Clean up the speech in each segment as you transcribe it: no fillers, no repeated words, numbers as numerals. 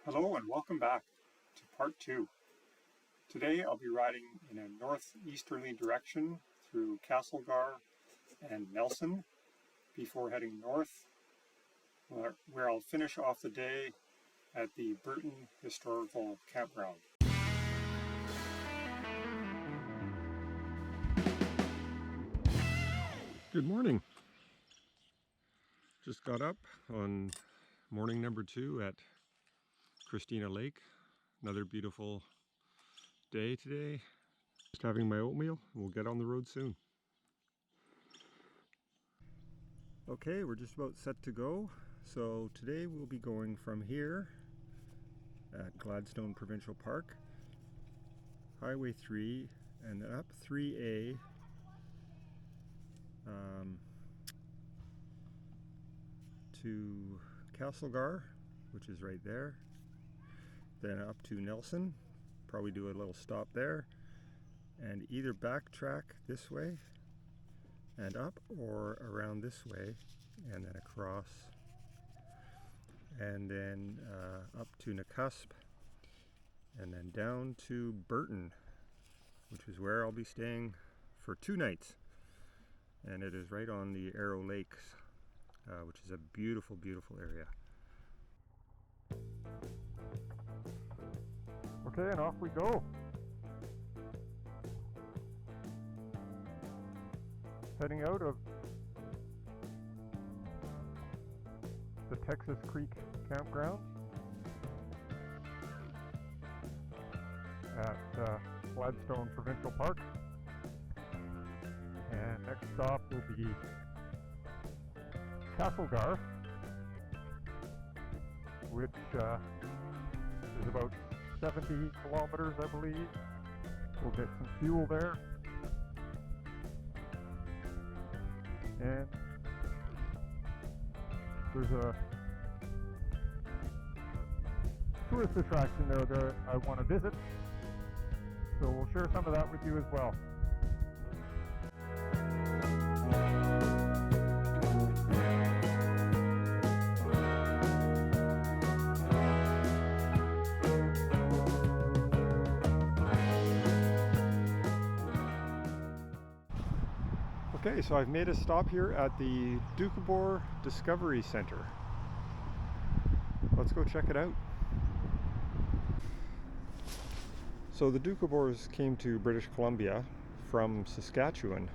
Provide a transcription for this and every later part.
Hello and welcome back to part 2. Today I'll be riding in a northeasterly direction through Castlegar and Nelson before heading north, where I'll finish off the day at the Burton Historical Campground. Good morning. Just got up on morning number 2 at Christina Lake. Another beautiful day today. Just having my oatmeal. We'll get on the road soon. Okay, we're just about set to go. So today we'll be going from here at Gladstone Provincial Park, Highway 3, and then up 3A to Castlegar, which is right there. Then up to Nelson, probably do a little stop there, and either backtrack this way and up or around this way and then across, and then up to Nakusp and then down to Burton, which is where I'll be staying for 2 nights, and it is right on the Arrow Lakes, which is a beautiful, beautiful area. Okay, and off we go. Heading out of the Texas Creek Campground at Gladstone Provincial Park. And next stop will be Castlegar, which is about 70 kilometers, I believe. We'll get some fuel there. And there's a tourist attraction there that I want to visit, so we'll share some of that with you as well. Okay, so I've made a stop here at the Doukhobor Discovery Center. Let's go check it out. So the Doukhobors came to British Columbia from Saskatchewan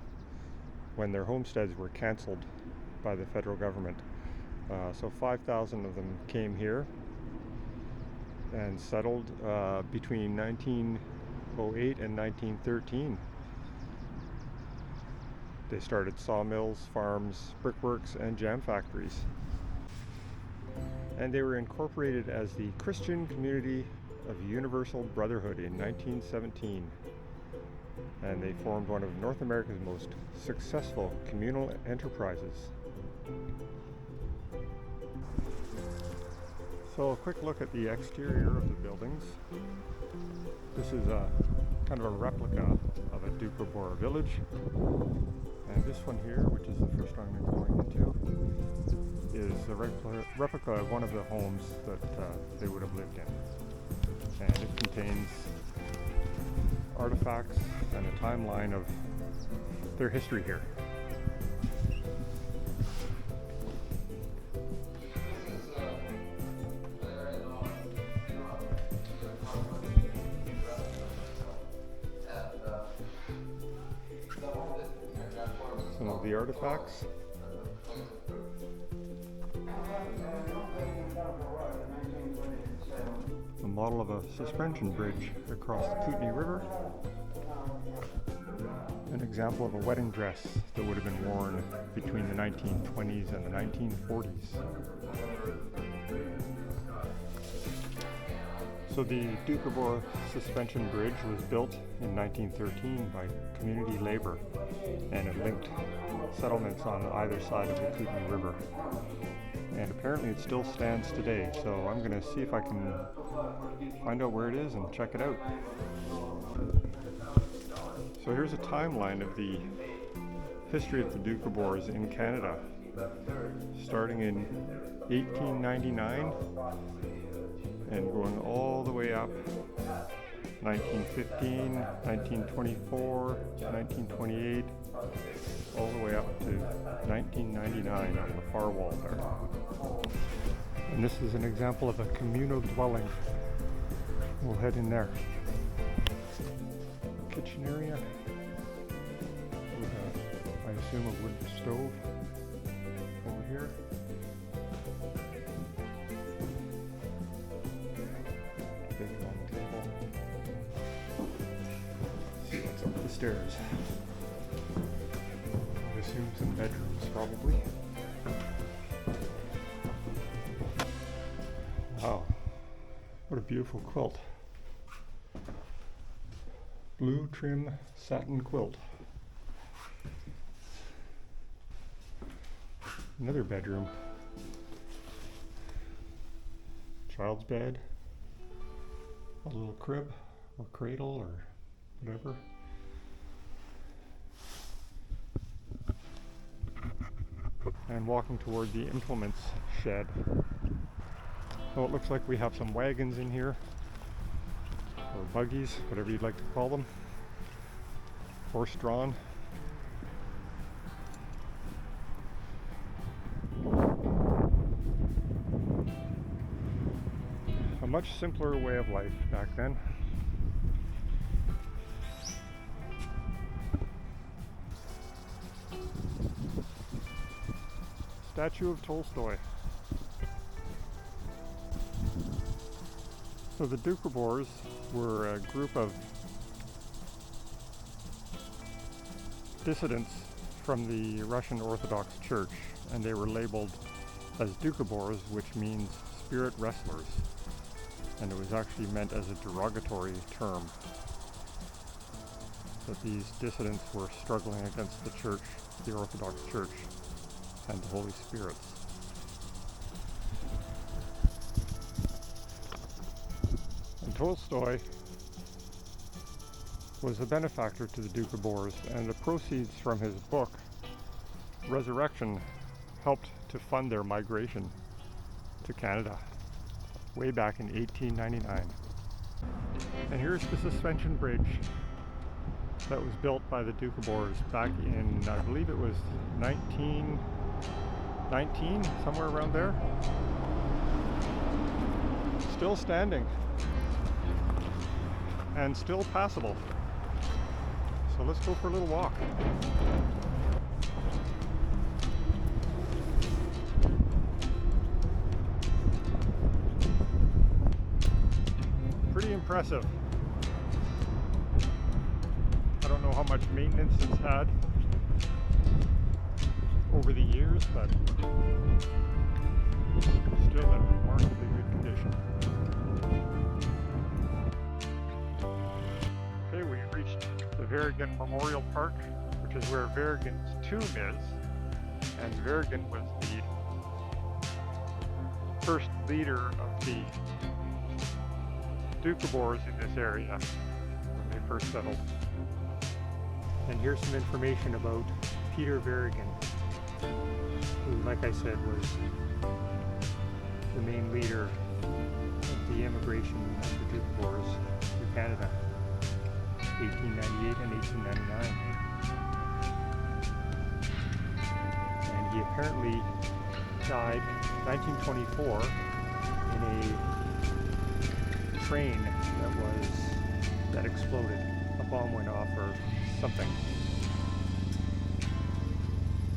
when their homesteads were cancelled by the federal government. So 5,000 of them came here and settled between 1908 and 1913. They started sawmills, farms, brickworks, and jam factories. And they were incorporated as the Christian Community of Universal Brotherhood in 1917. And they formed one of North America's most successful communal enterprises. So a quick look at the exterior of the buildings. This is a kind of a replica of a Doukhobor village. And this one here, which is the first one I'm going into, is a replica of one of the homes that they would have lived in. And it contains artifacts and a timeline of their history here. Some of the artifacts. A model of a suspension bridge across the Kootenay River. An example of a wedding dress that would have been worn between the 1920s and the 1940s. So the Doukhobor suspension bridge was built in 1913 by community labor, and it linked settlements on either side of the Kootenay River. And apparently it still stands today, so I'm going to see if I can find out where it is and check it out. So here's a timeline of the history of the Doukhobors in Canada, starting in 1899 and going all the way up 1915, 1924, 1928, all the way up to 1999 on the far wall there. And this is an example of a communal dwelling. We'll head in there. Kitchen area. I assume a wood stove over here. Big long table. Let's see what's up the stairs. I assume some bedrooms probably. Wow, what a beautiful quilt. Blue trim satin quilt. Another bedroom. Child's bed. A little crib or cradle or whatever. And walking toward the implements shed. So it looks like we have some wagons in here, or buggies, whatever you'd like to call them, horse-drawn. A much simpler way of life back then. Statue of Tolstoy. So the Doukhobors were a group of dissidents from the Russian Orthodox Church, and they were labeled as Doukhobors, which means spirit wrestlers, and it was actually meant as a derogatory term, that these dissidents were struggling against the church, the Orthodox Church, and the Holy Spirits. Tolstoy was a benefactor to the Doukhobors, and the proceeds from his book, Resurrection, helped to fund their migration to Canada way back in 1899. And here's the suspension bridge that was built by the Doukhobors back in, I believe it was 1919, somewhere around there. Still standing. And still passable. So let's go for a little walk. Pretty impressive. I don't know how much maintenance it's had over the years, but still in remarkably good condition. The Verrigan Memorial Park, which is where Verrigan's tomb is, and Verrigan was the first leader of the Doukhobors in this area when they first settled. And here's some information about Peter Verrigan, who, like I said, was the main leader of the immigration of the Doukhobors to Canada. 1898 and 1899. And he apparently died in 1924 in a train that exploded. A bomb went off or something.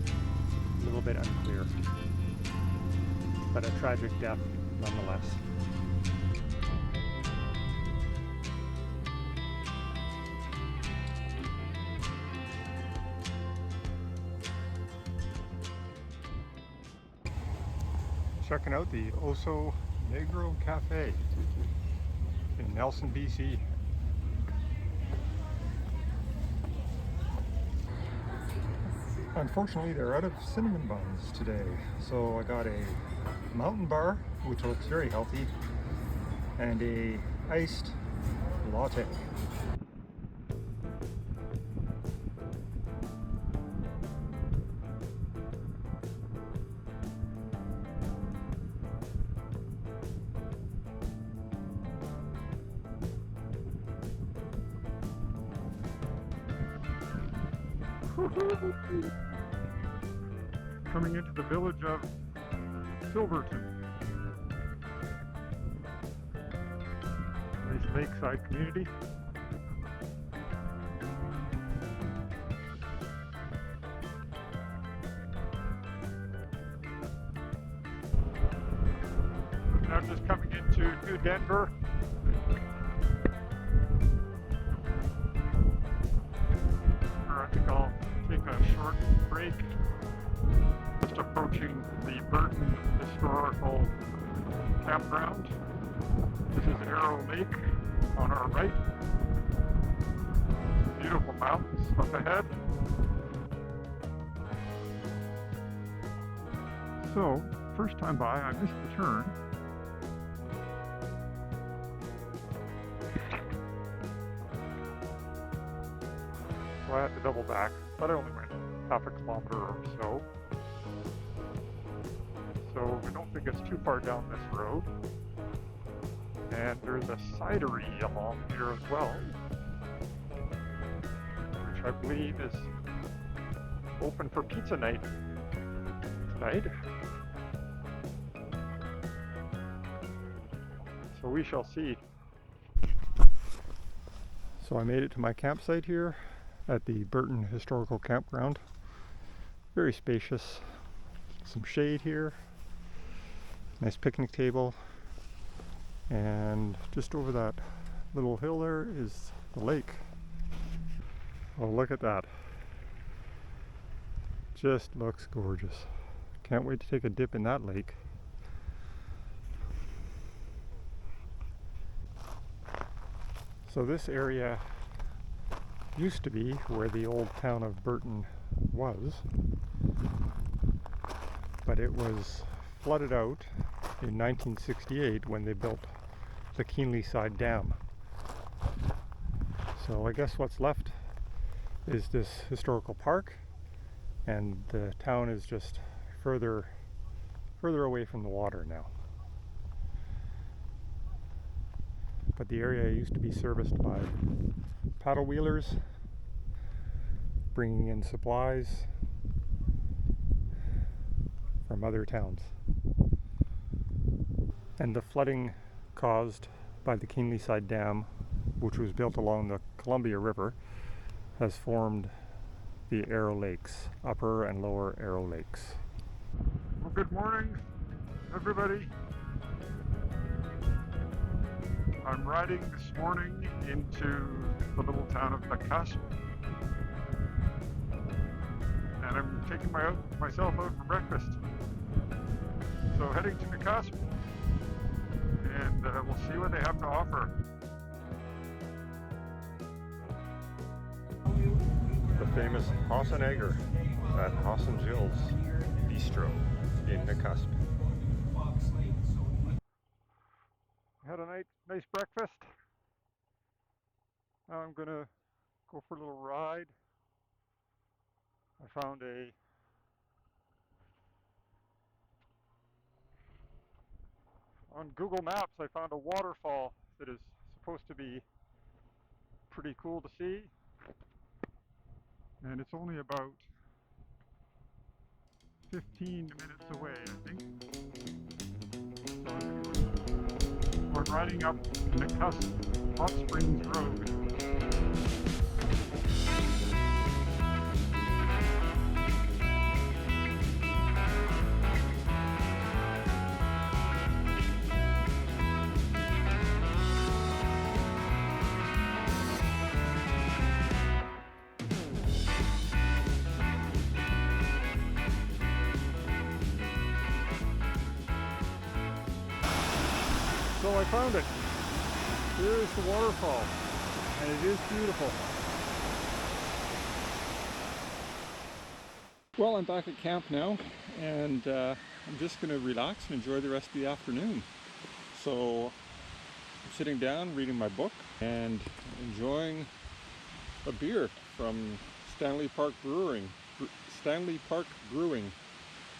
A little bit unclear, but a tragic death nonetheless. Checking out the Oso Negro Cafe in Nelson, BC. Unfortunately, they're out of cinnamon buns today, so I got a mountain bar, which looks very healthy, and a iced latte. Coming into the village of Silverton. Nice lakeside community. Now just coming into New Denver. I think I'll take a short break. Just approaching the Burton Historical Campground. This is Arrow Lake on our right. Beautiful mountains up ahead. So, first time by, I missed the turn. So I had to double back, but I only went half a kilometer or so. So I don't think it's too far down this road. And there's a cidery along here as well, which I believe is open for pizza night tonight. So we shall see. So I made it to my campsite here at the Burton Historical Campground. Very spacious. Some shade here. Nice picnic table. And just over that little hill there is the lake. Oh, look at that. Just looks gorgeous. Can't wait to take a dip in that lake. So this area used to be where the old town of Burton was, but it was flooded out in 1968 when they built the Keenleyside Dam. So I guess what's left is this historical park, and the town is just further away from the water now. But the area used to be serviced by paddle wheelers bringing in supplies from other towns. And the flooding caused by the Keenleyside Dam, which was built along the Columbia River, has formed the Arrow Lakes, Upper and Lower Arrow Lakes. Well, good morning, everybody. I'm riding this morning into the little town of McCusp, and I'm taking myself out for breakfast. So heading to McCusp, and we'll see what they have to offer. The famous Hassan Egger at Hassan Jill's Bistro in McCusp. Had a nice breakfast. Now I'm gonna go for a little ride. I found on Google Maps, I found a waterfall that is supposed to be pretty cool to see. And it's only about 15 minutes away, I think. So we're riding up McCusp Hot Springs Road. So I found it. Here is the waterfall, and it is beautiful. Well, I'm back at camp now, and I'm just going to relax and enjoy the rest of the afternoon. So I'm sitting down reading my book and enjoying a beer from Stanley Park Brewing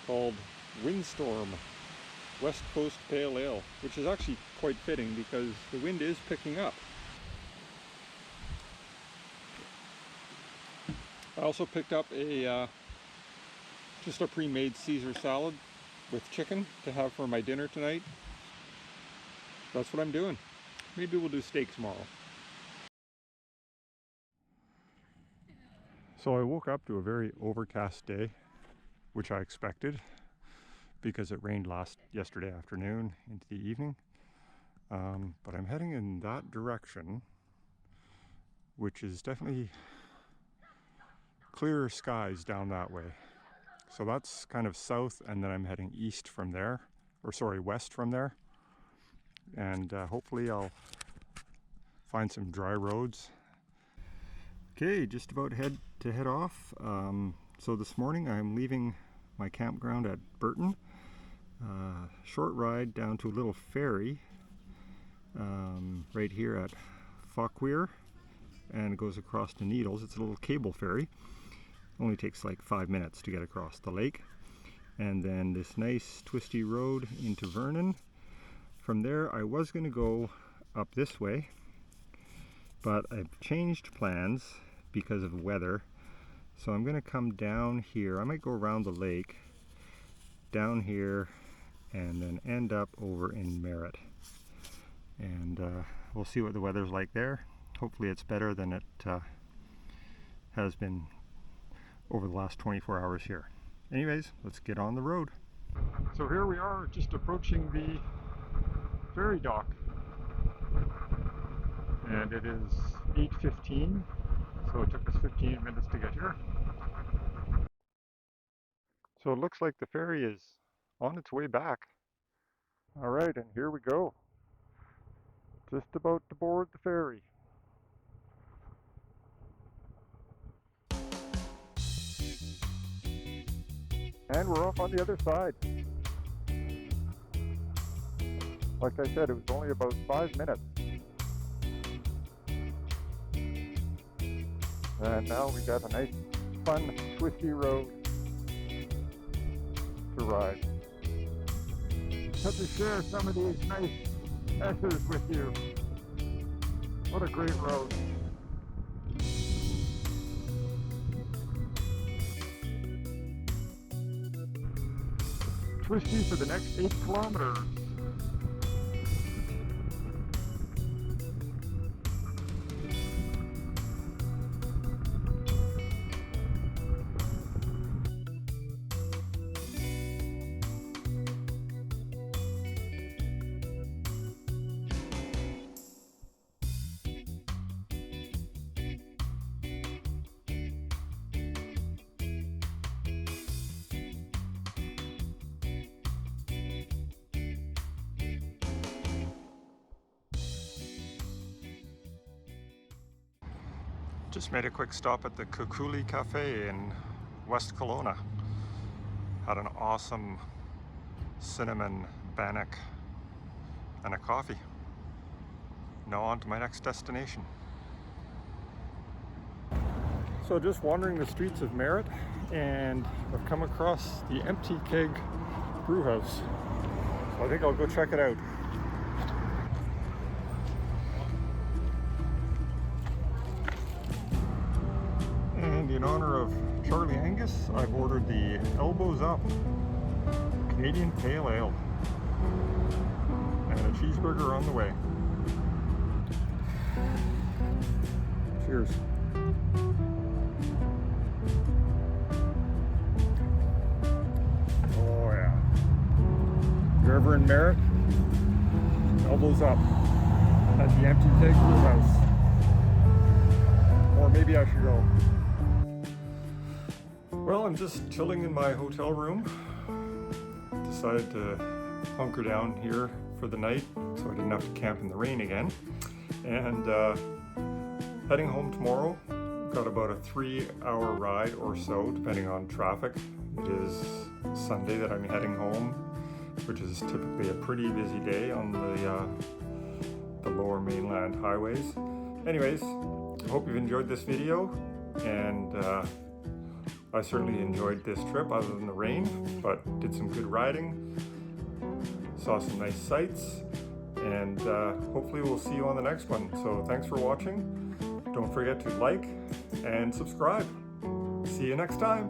called Windstorm West Coast Pale Ale, which is actually quite fitting because the wind is picking up. I also picked up just a pre-made Caesar salad with chicken to have for my dinner tonight. That's what I'm doing. Maybe we'll do steak tomorrow. So I woke up to a very overcast day, which I expected because it rained yesterday afternoon into the evening. But I'm heading in that direction, which is definitely clearer skies down that way. So that's kind of south, and then I'm heading east from there, or sorry, west from there. And hopefully I'll find some dry roads. Okay, just about to head off. So this morning I'm leaving my campground at Burton. Short ride down to a little ferry right here at Fauquier, and it goes across to Needles. It's a little cable ferry. Only takes like 5 minutes to get across the lake. And then this nice twisty road into Vernon. From there I was going to go up this way, but I've changed plans because of weather. So I'm going to come down here. I might go around the lake, down here, and then end up over in Merritt. And we'll see what the weather's like there. Hopefully it's better than it has been over the last 24 hours here. Anyways, let's get on the road. So here we are, just approaching the ferry dock. And it is 8:15, so it took us 15 minutes to get here. So it looks like the ferry is on its way back. All right, and here we go. Just about to board the ferry. And we're off on the other side. Like I said, it was only about 5 minutes. And now we got a nice, fun, twisty road to ride. Had to share some of these nice S's with you. What a great road. Twisty for the next 8 kilometers. Just made a quick stop at the Kukuli Cafe in West Kelowna. Had an awesome cinnamon bannock and a coffee. Now on to my next destination. So just wandering the streets of Merritt, and I've come across the Empty Keg brew house. So I think I'll go check it out. And in honor of Charlie Angus, I've ordered the Elbows Up Canadian Pale Ale and a cheeseburger on the way. Cheers. Oh yeah. If you're ever in Merritt, Elbows Up at the Empty Keg Brew House. Or maybe I should go. Well, I'm just chilling in my hotel room. Decided to hunker down here for the night so I didn't have to camp in the rain again. And heading home tomorrow. Got about a 3-hour ride or so, depending on traffic. It is Sunday that I'm heading home, which is typically a pretty busy day on the lower mainland highways. Anyways, I hope you've enjoyed this video, and I certainly enjoyed this trip other than the rain, but did some good riding, saw some nice sights, and hopefully we'll see you on the next one. So thanks for watching. Don't forget to like and subscribe. See you next time.